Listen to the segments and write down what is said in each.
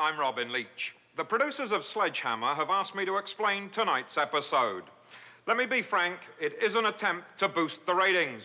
I'm Robin Leach. The producers of Sledgehammer have asked me to explain tonight's episode. Let me be frank, it is an attempt to boost the ratings.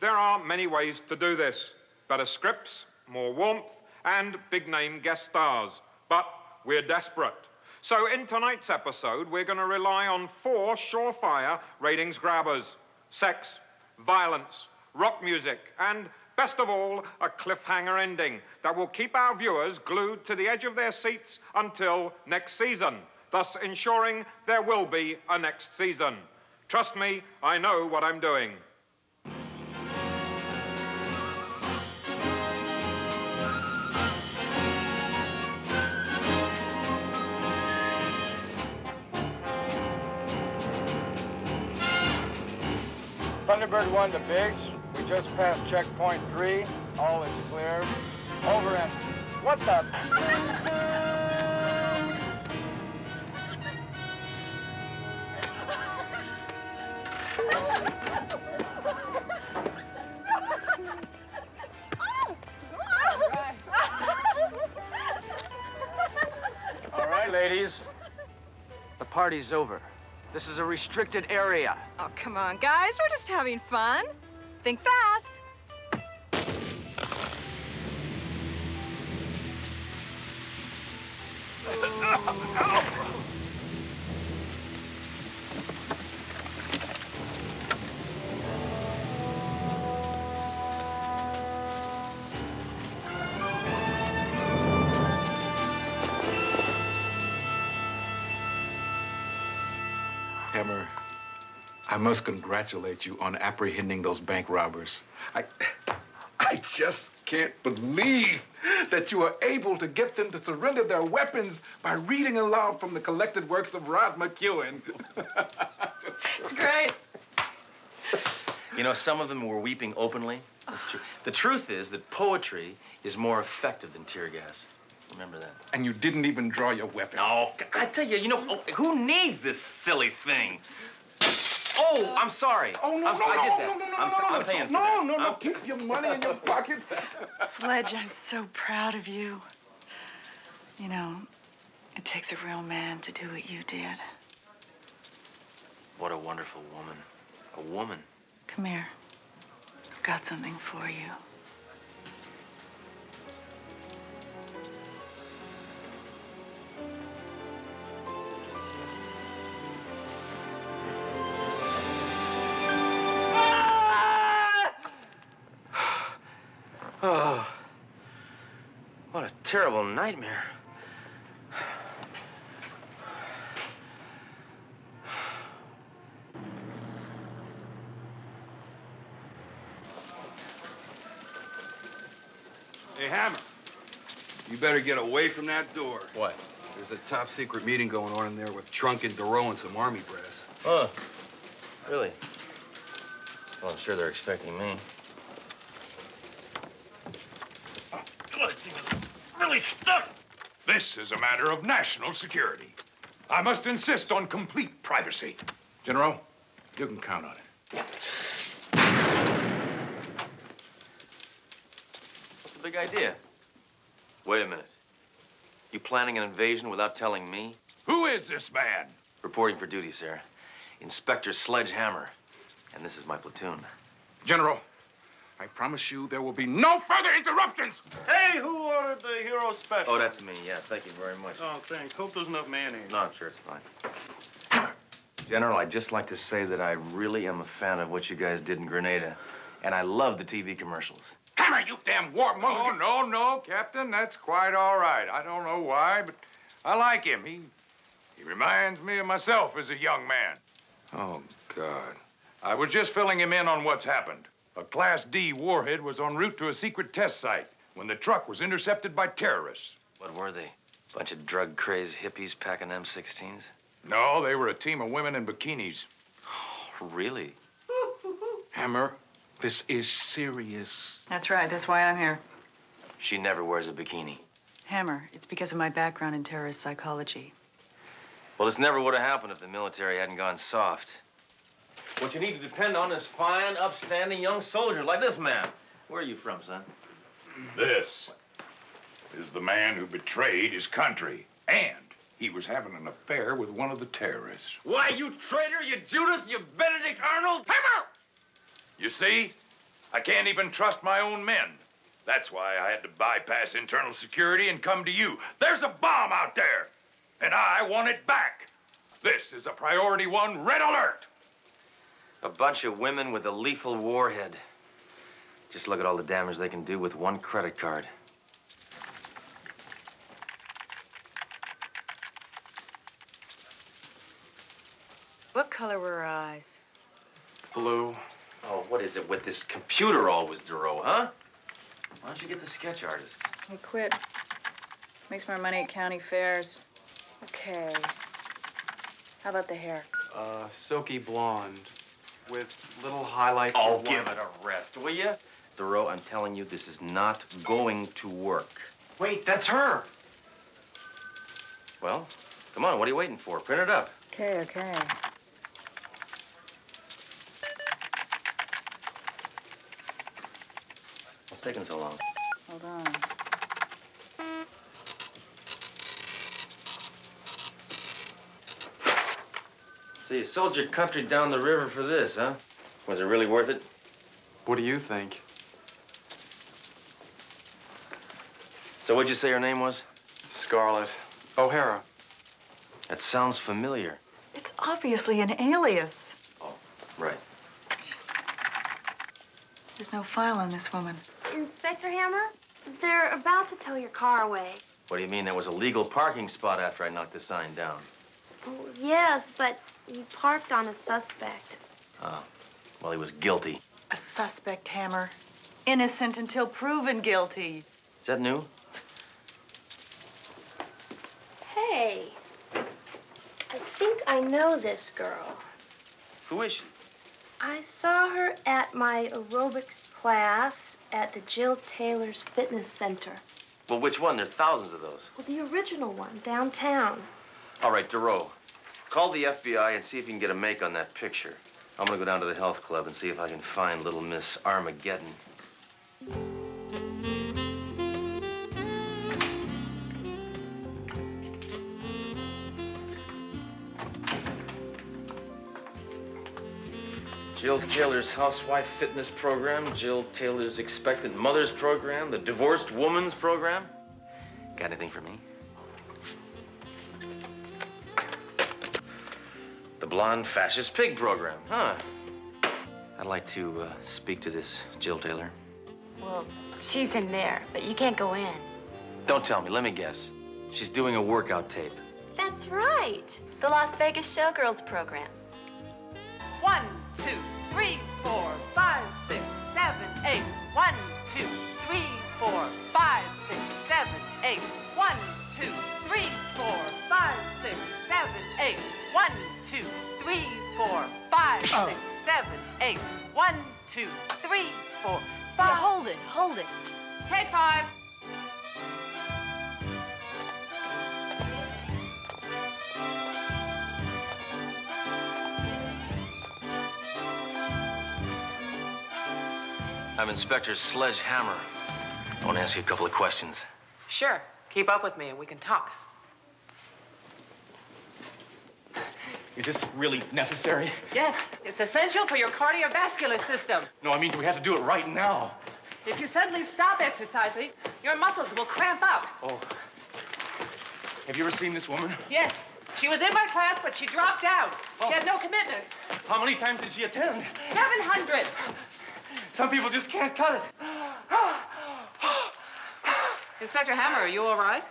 There are many ways to do this. Better scripts, more warmth, and big-name guest stars. But we're desperate. So in tonight's episode, we're going to rely on 4 surefire ratings grabbers. Sex, violence, rock music, and best of all, a cliffhanger ending that will keep our viewers glued to the edge of their seats until next season, thus ensuring there will be a next season. Trust me, I know what I'm doing. Thunderbird 1 to base. We just passed checkpoint 3. All is clear. Over and... What the... All right, ladies. The party's over. This is a restricted area. Oh, come on, guys. We're just having fun. Think fast. Hammer, I must congratulate you on apprehending those bank robbers. I just can't believe that you were able to get them to surrender their weapons by reading aloud from the collected works of Rod McEwen. It's great. You know, some of them were weeping openly. That's true. The truth is that poetry is more effective than tear gas. Remember that. And you didn't even draw your weapon. No, I tell you, who needs this silly thing? Oh, I'm sorry. Oh, no, I did that. I'm paying for that. No, keep your money in your pocket. Sledge, I'm so proud of you. You know, it takes a real man to do what you did. What a wonderful woman. A woman. Come here. I've got something for you. Oh, what a terrible nightmare. Hey, Hammer, you better get away from that door. What? There's a top secret meeting going on in there with Trunk and Duro and some army brass. Oh, really? Well, I'm sure they're expecting me. God, it's really stuck. This is a matter of national security. I must insist on complete privacy. General, you can count on it. What's the big idea? Wait a minute. You planning an invasion without telling me? Who is this man? Reporting for duty, sir. Inspector Sledgehammer. And this is my platoon. General, I promise you there will be no further interruptions. Hey, who ordered the hero special? Oh, that's me. Yeah, thank you very much. Oh, thanks. Hope there's enough mayonnaise. No, I'm sure it's fine. General, I'd just like to say that I really am a fan of what you guys did in Grenada. And I love the TV commercials. Hammer, you damn warmonger. Oh, no, Captain. That's quite all right. I don't know why, but I like him. He reminds me of myself as a young man. Oh, God. I was just filling him in on what's happened. A Class D warhead was en route to a secret test site when the truck was intercepted by terrorists. What were they? Bunch of drug-crazed hippies packing M16s? No, they were a team of women in bikinis. Oh, really? Hammer, this is serious. That's right. That's why I'm here. She never wears a bikini. Hammer, it's because of my background in terrorist psychology. Well, this never would have happened if the military hadn't gone soft. What you need to depend on is fine, upstanding young soldiers like this man. Where are you from, son? This. is the man who betrayed his country. And he was having an affair with one of the terrorists. Why, you traitor, you Judas, you Benedict Arnold! Hammer! You see? I can't even trust my own men. That's why I had to bypass internal security and come to you. There's a bomb out there, and I want it back. This is a priority 1 red alert. A bunch of women with a lethal warhead. Just look at all the damage they can do with 1 credit card. What color were her eyes? Blue. Oh, what is it with this computer always, Duro, huh? Why don't you get the sketch artist? I quit. Makes more money at county fairs. Okay. How about the hair? Silky blonde with little highlights. Oh, give it a rest, will you? Duro, I'm telling you, this is not going to work. Wait, that's her. Well, come on, what are you waiting for? Print it up. Okay, okay. What's taking so long? Hold on. So you sold your country down the river for this, huh? Was it really worth it? What do you think? So what'd you say her name was? Scarlett O'Hara. That sounds familiar. It's obviously an alias. Oh, right. There's no file on this woman. Inspector Hammer, they're about to tow your car away. What do you mean? There was a legal parking spot after I knocked the sign down. Oh, yes, but you parked on a suspect. Oh, well, he was guilty. A suspect, Hammer. Innocent until proven guilty. Is that new? Hey, I think I know this girl. Who is she? I saw her at my aerobics class at the Jill Taylor's Fitness Center. Well, which one? There are thousands of those. Well, the original one, downtown. All right, Duro, call the FBI and see if you can get a make on that picture. I'm gonna go down to the health club and see if I can find little Miss Armageddon. Jill Taylor's Housewife Fitness Program, Jill Taylor's Expectant Mothers Program, the Divorced Woman's Program. Got anything for me? The Blonde Fascist Pig Program, huh? I'd like to speak to this Jill Taylor. Well, she's in there, but you can't go in. Don't tell me, let me guess. She's doing a workout tape. That's right. The Las Vegas Showgirls program. 1, 2, 3, 4, 5, 6, 7, 8. 1, 2, 3, 4, 5, 6, 7, 8. 1, 2, 3, 4, 5, 6, 7, 8. 1, 2, 3, 4, 5, 6, 7, 8. 1, 2, 3, 4, 5. Yeah, hold it. Take 5. I'm Inspector Sledge Hammer. I want to ask you a couple of questions. Sure. Keep up with me and we can talk. Is this really necessary? Yes, it's essential for your cardiovascular system. No, I mean, do we have to do it right now? If you suddenly stop exercising, your muscles will cramp up. Oh. Have you ever seen this woman? Yes, she was in my class, but she dropped out. She had no commitment. How many times did she attend? 700. Some people just can't cut it. Inspector Hammer, are you all right?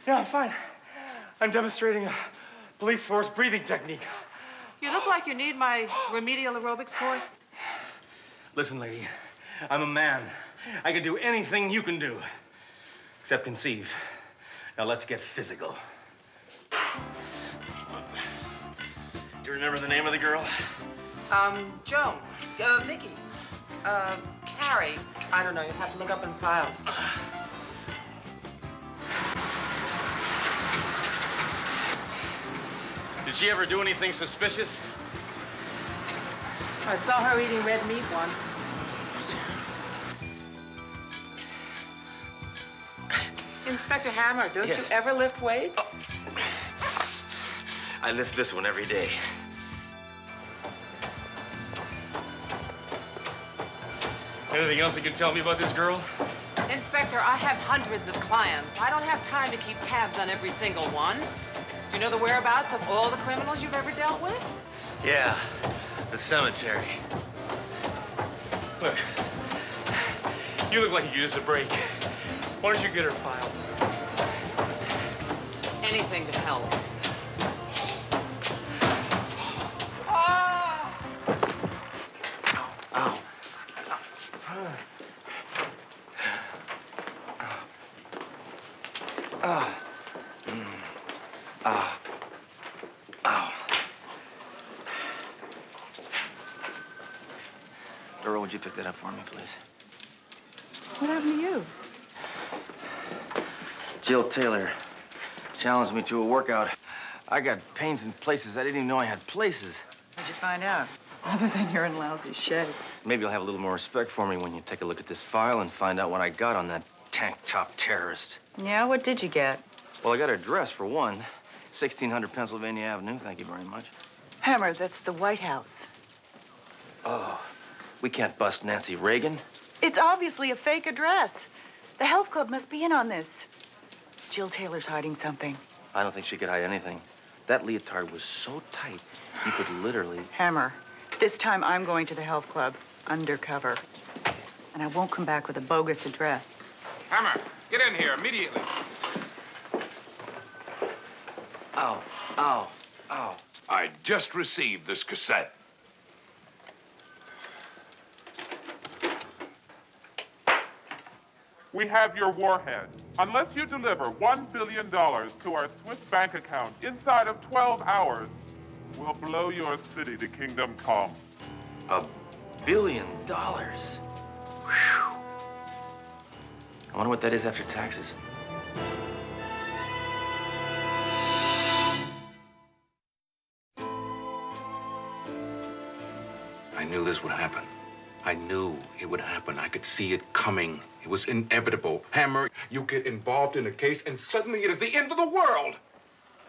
Yeah, I'm fine. I'm demonstrating a police force breathing technique. You look like you need my remedial aerobics course. Listen, lady, I'm a man. I can do anything you can do, except conceive. Now let's get physical. Do you remember the name of the girl? Joan, Vicky, Carrie. I don't know, you'd have to look up in files. Did she ever do anything suspicious? I saw her eating red meat once. Inspector Hammer, don't Yes. you ever lift weights? Oh. I lift this one every day. Anything else you can tell me about this girl? Inspector, I have hundreds of clients. I don't have time to keep tabs on every single one. Do you know the whereabouts of all the criminals you've ever dealt with? Yeah, the cemetery. Look, you look like you could use a break. Why don't you get her file? Anything to help. Ow. Ah. Ah. Ow. Dora, would you pick that up for me, please? What happened to you? Jill Taylor challenged me to a workout. I got pains in places I didn't even know I had places. What'd you find out? Other than you're in lousy shape. Maybe you'll have a little more respect for me when you take a look at this file and find out what I got on that tank-top terrorist. Yeah, what did you get? Well, I got her address, for one. 1600 Pennsylvania Avenue. Thank you very much. Hammer, that's the White House. Oh, we can't bust Nancy Reagan. It's obviously a fake address. The health club must be in on this. Jill Taylor's hiding something. I don't think she could hide anything. That leotard was so tight, you could literally... Hammer, this time I'm going to the health club, undercover. And I won't come back with a bogus address. Hammer, get in here immediately. Ow, ow, ow. I just received this cassette. We have your warhead. Unless you deliver $1 billion to our Swiss bank account inside of 12 hours, we'll blow your city to kingdom come. $1 billion. Whew. I wonder what that is after taxes. I knew this would happen. I knew it would happen. I could see it coming. It was inevitable. Hammer, you get involved in a case, and suddenly it is the end of the world.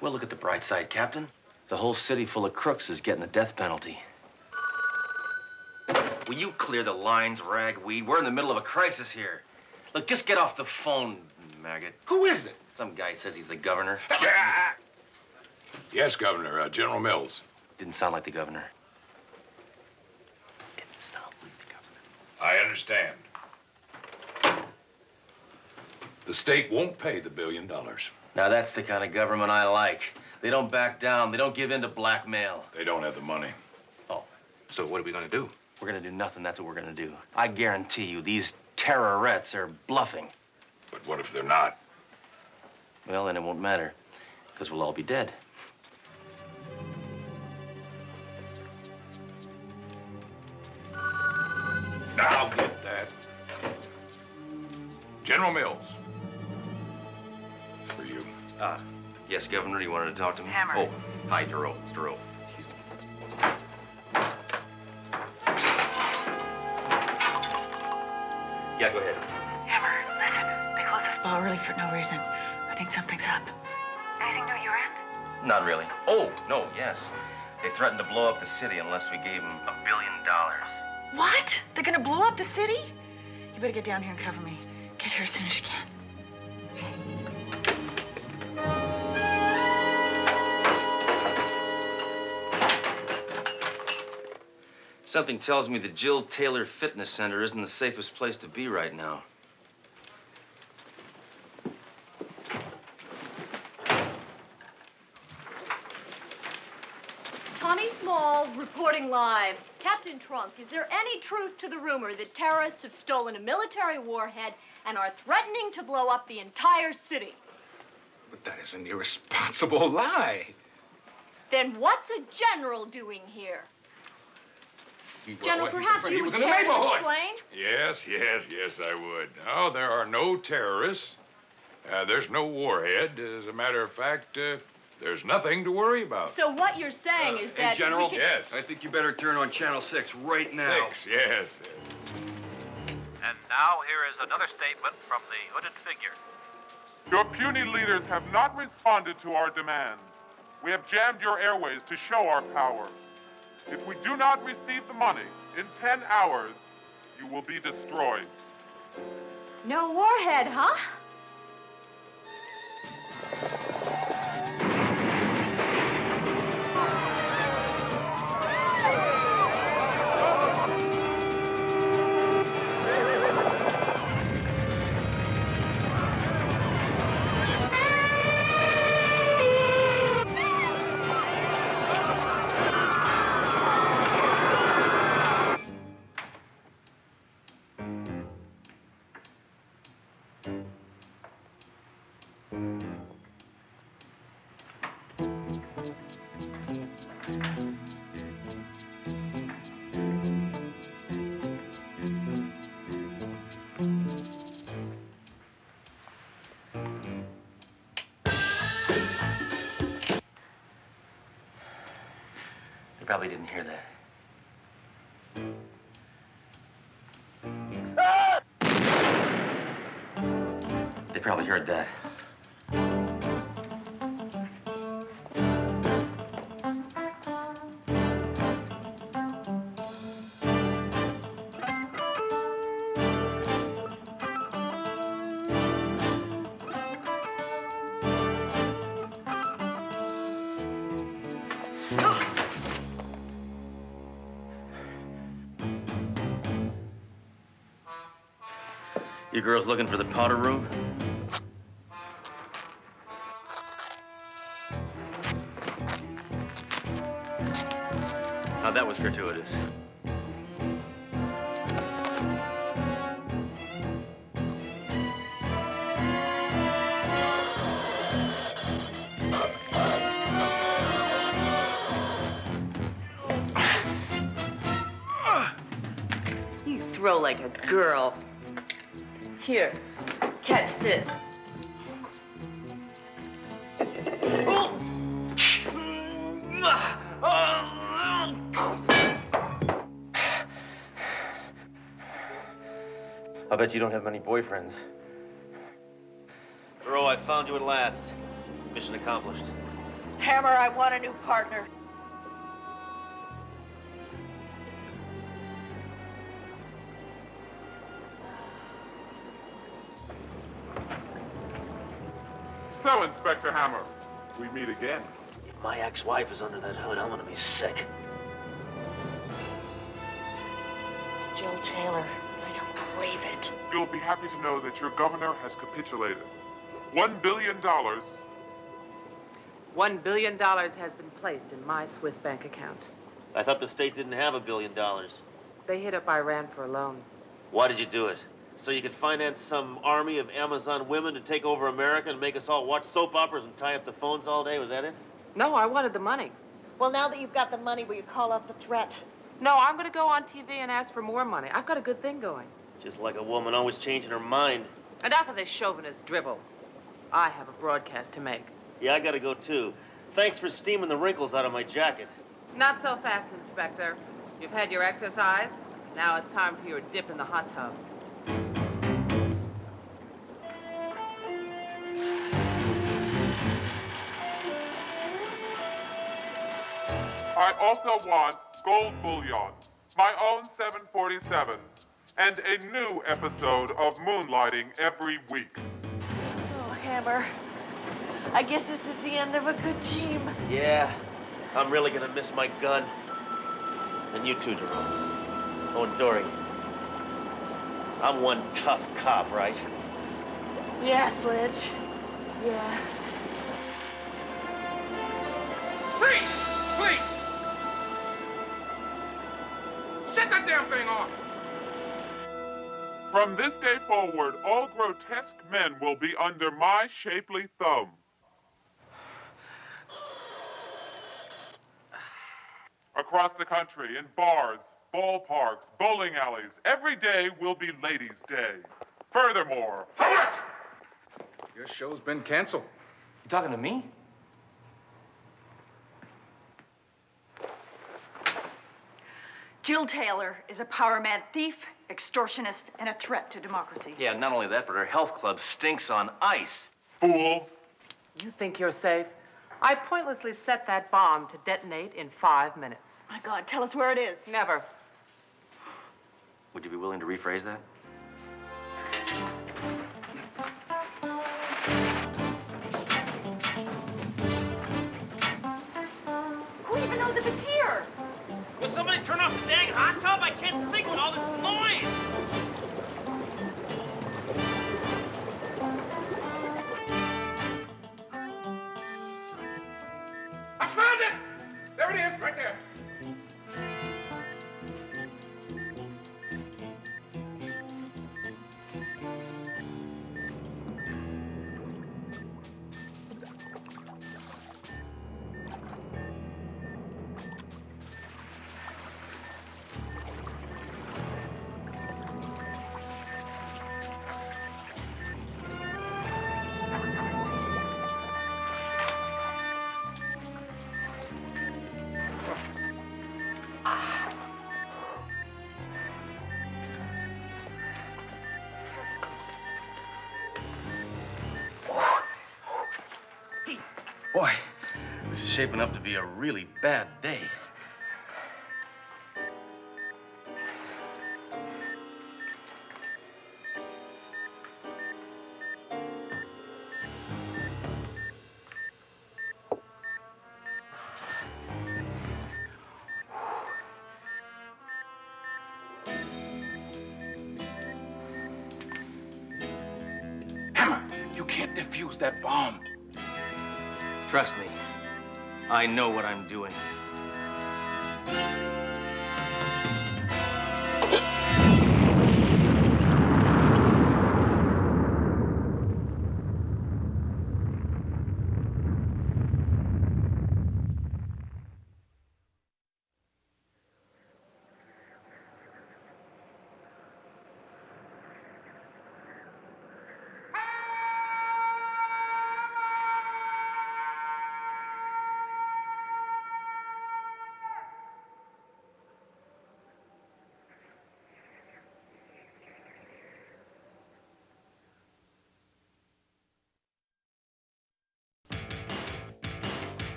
Well, look at the bright side, Captain. The whole city full of crooks is getting the death penalty. Will you clear the lines, ragweed? We're in the middle of a crisis here. Look, just get off the phone, maggot. Who is it? Some guy says he's the governor. Yes, Governor, General Mills. Didn't sound like the governor. Didn't sound like the governor. I understand. The state won't pay the $1 billion. Now, that's the kind of government I like. They don't back down. They don't give in to blackmail. They don't have the money. Oh, So what are we gonna do? we're gonna do nothing. That's what we're gonna do. I guarantee you, these terrorists are bluffing. But what if they're not? Well, then it won't matter, because we'll all be dead. I'll get that. General Mills. For you. Yes, Governor, you wanted to talk to me? Hammer. Oh, hi, Duro. It's Duro. Excuse me. Yeah, go ahead. Hammer, listen. They closed this ball early for no reason. I think something's up. Anything new at your end? Not really. Oh, no, yes. They threatened to blow up the city unless we gave them $1 billion. What? They're gonna blow up the city? You better get down here and cover me. Get here as soon as you can. Something tells me the Jill Taylor Fitness Center isn't the safest place to be right now. Tommy Small reporting live. Captain Trunk, is there any truth to the rumor that terrorists have stolen a military warhead and are threatening to blow up the entire city? But that is an irresponsible lie. Then what's a general doing here? General, perhaps he you was would in the care to neighborhood. explain? Yes, I would. No, there are no terrorists. There's no warhead. As a matter of fact, there's nothing to worry about. So what you're saying is that Hey, General. we can... Yes. I think you better turn on Channel 6 right now. 6, yes. And now here is another statement from the hooded figure. Your puny leaders have not responded to our demands. We have jammed your airways to show our power. If we do not receive the money in 10 hours, you will be destroyed. No warhead, huh? You probably didn't hear that. They probably heard that. You girls looking for the powder room? Now that was gratuitous. You throw like a girl. Here, catch this. I bet you don't have many boyfriends. Bro, I found you at last. Mission accomplished. Hammer, I want a new partner. So, Inspector Hammer, we meet again. If my ex-wife is under that hood, I'm gonna be sick. It's Jill Taylor. I don't believe it. You'll be happy to know that your governor has capitulated. $1 billion. $1 billion has been placed in my Swiss bank account. I thought the state didn't have $1 billion. They hit up Iran for a loan. Why did you do it? So you could finance some army of Amazon women to take over America and make us all watch soap operas and tie up the phones all day? Was that it? No, I wanted the money. Well, now that you've got the money, will you call off the threat? No, I'm going to go on TV and ask for more money. I've got a good thing going. Just like a woman always changing her mind. Enough of this chauvinist drivel. I have a broadcast to make. Yeah, I gotta go too. Thanks for steaming the wrinkles out of my jacket. Not so fast, Inspector. You've had your exercise. Now it's time for your dip in the hot tub. I also want gold bullion, my own 747, and a new episode of Moonlighting every week. Oh, Hammer. I guess this is the end of a good team. Yeah, I'm really gonna miss my gun. And you too, Jerome. Oh, and Dory. I'm one tough cop, right? Yeah, Sledge. Yeah. Freeze! Please! Shut that damn thing off! From this day forward, all grotesque men will be under my shapely thumb. Across the country, in bars, ballparks, bowling alleys, every day will be Ladies' Day. Furthermore, Your show's been canceled. You talking to me? Jill Taylor is a power-mad thief, extortionist, and a threat to democracy. Yeah, not only that, but her health club stinks on ice. Fools. You think you're safe? I pointlessly set that bomb to detonate in 5 minutes. My God, tell us where it is. Never. Would you be willing to rephrase that? Who even knows if it's here? Will somebody turn off the dang hot tub? I can't think with all this noise. I found it! There it is, right there. Boy, this is shaping up to be a really bad day. Hammer, you can't defuse that bomb. Trust me, I know what I'm doing.